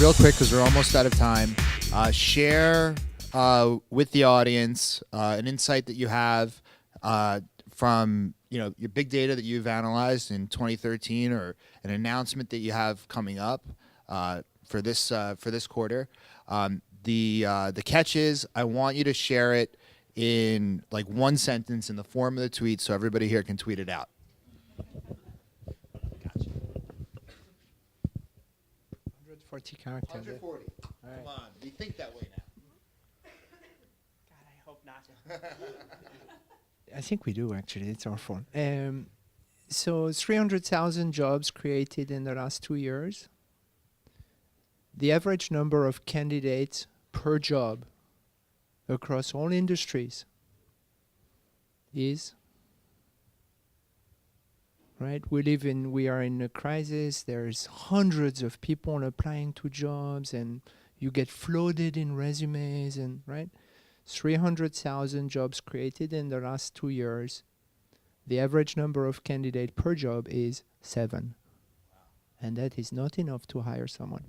real quick, because we're almost out of time, share with the audience an insight that you have from your big data that you've analyzed in 2013, or an announcement that you have coming up for this quarter. The catch is, I want you to share it in like one sentence in the form of the tweet, so everybody here can tweet it out. 140 characters. 140. Right. Come on, we think that way now. God, I hope not. I think we do, actually. It's our fault. So 300,000 jobs created in the last 2 years. The average number of candidates per job across all industries is, right? We are in a crisis. There's hundreds of people applying to jobs, and you get flooded in resumes, and right? 300,000 jobs created in the last 2 years. The average number of candidates per job is 7. And that is not enough to hire someone.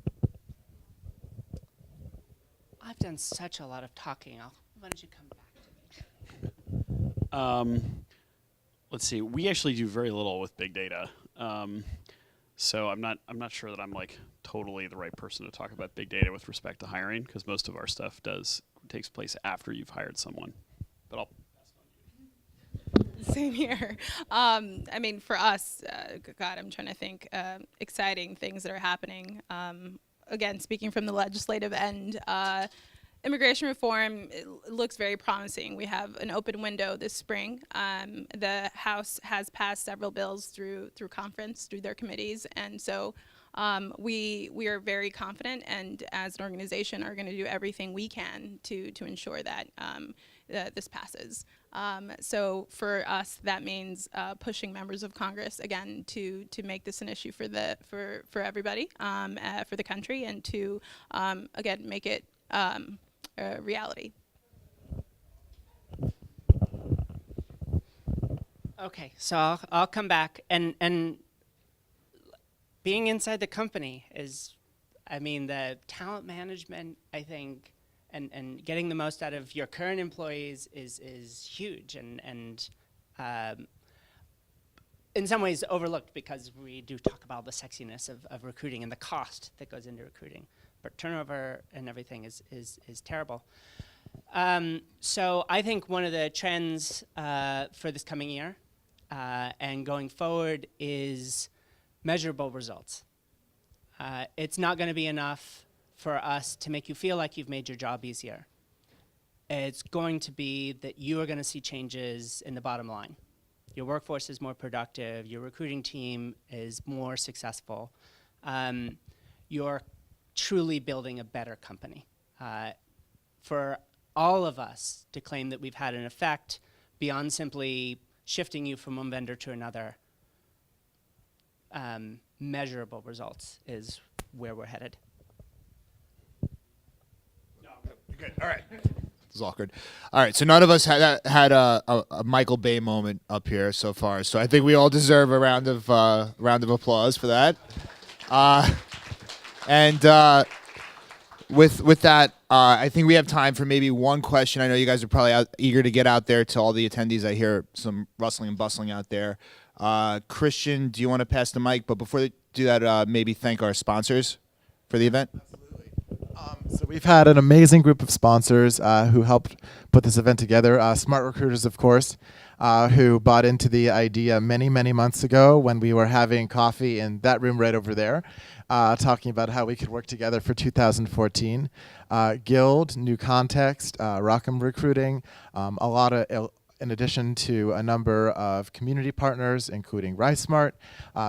I've done such a lot of talking. Why don't you come back to me? Let's see. We actually do very little with big data, so I'm not sure that I'm like totally the right person to talk about big data with respect to hiring, because most of our stuff takes place after you've hired someone. But I'll. Same here. I mean, for us, God, I'm trying to think exciting things that are happening. Again, speaking from the legislative end, immigration reform looks very promising. We have an open window this spring. The House has passed several bills through conference, through their committees, and so we are very confident, and as an organization are going to do everything we can to ensure that this passes. So for us, that means pushing members of Congress again to make this an issue for everybody, for the country, and to again make it a reality. Okay, so I'll come back, and being inside the company is, I mean, the talent management, I think, and getting the most out of your current employees is huge, and in some ways overlooked, because we do talk about the sexiness of recruiting and the cost that goes into recruiting, but turnover and everything is terrible. So I think one of the trends for this coming year and going forward is measurable results. It's not going to be enough for us to make you feel like you've made your job easier. It's going to be that you are going to see changes in the bottom line. Your workforce is more productive, your recruiting team is more successful. You're truly building a better company. For all of us to claim that we've had an effect beyond simply shifting you from one vendor to another, measurable results is where we're headed. Good. All right. This is awkward. All right. So none of us had a Michael Bay moment up here so far. So I think we all deserve a round of applause for that. With that, I think we have time for maybe one question. I know you guys are probably eager to get out there to all the attendees. I hear some rustling and bustling out there. Christian, do you want to pass the mic? But before they do that, maybe thank our sponsors for the event. So we've had an amazing group of sponsors who helped put this event together. Smart Recruiters, of course, who bought into the idea many, many months ago when we were having coffee in that room right over there, talking about how we could work together for 2014. Guild, New Context, Rockham Recruiting, a lot of, in addition to a number of community partners, including RiseSmart.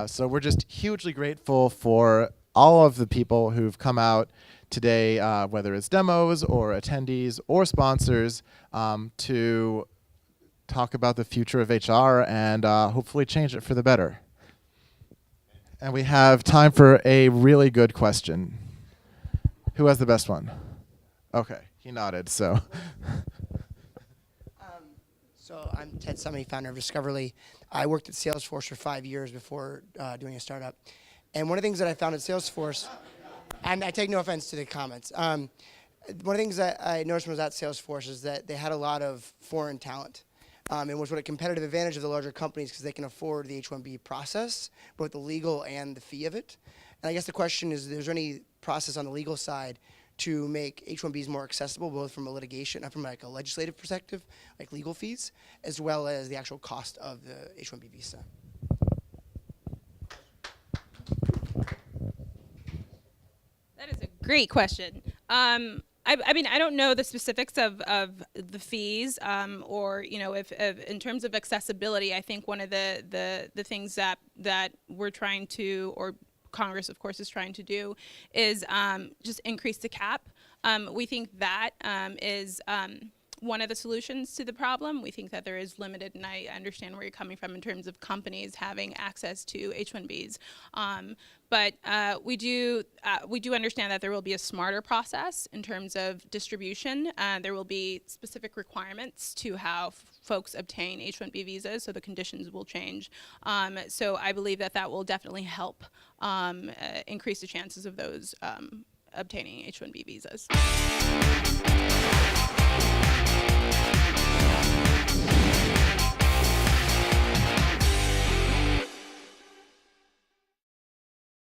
So we're just hugely grateful for all of the people who've come out today, whether it's demos or attendees or sponsors, to talk about the future of HR and hopefully change it for the better. And we have time for a really good question. Who has the best one? Okay, he nodded, so. So I'm Ted Summey, founder of Discoverly. I worked at Salesforce for 5 years before doing a startup. And one of the things that I found at Salesforce And I take no offense to the comments. One of the things that I noticed when I was at Salesforce is that they had a lot of foreign talent. And was what a competitive advantage of the larger companies because they can afford the H-1B process, both the legal and the fee of it. And I guess the question is there any process on the legal side to make H-1Bs more accessible, both from a litigation, from like a legislative perspective, like legal fees, as well as the actual cost of the H-1B visa? That is a great question. I mean, I don't know the specifics of the fees, or if in terms of accessibility. I think one of the things that we're trying to, or Congress, of course, is trying to do, is just increase the cap. We think that is one of the solutions to the problem. We think that there is limited, and I understand where you're coming from in terms of companies having access to H-1Bs. But we do understand that there will be a smarter process in terms of distribution. There will be specific requirements to how folks obtain H-1B visas, so the conditions will change. So I believe that will definitely help increase the chances of those obtaining H-1B visas.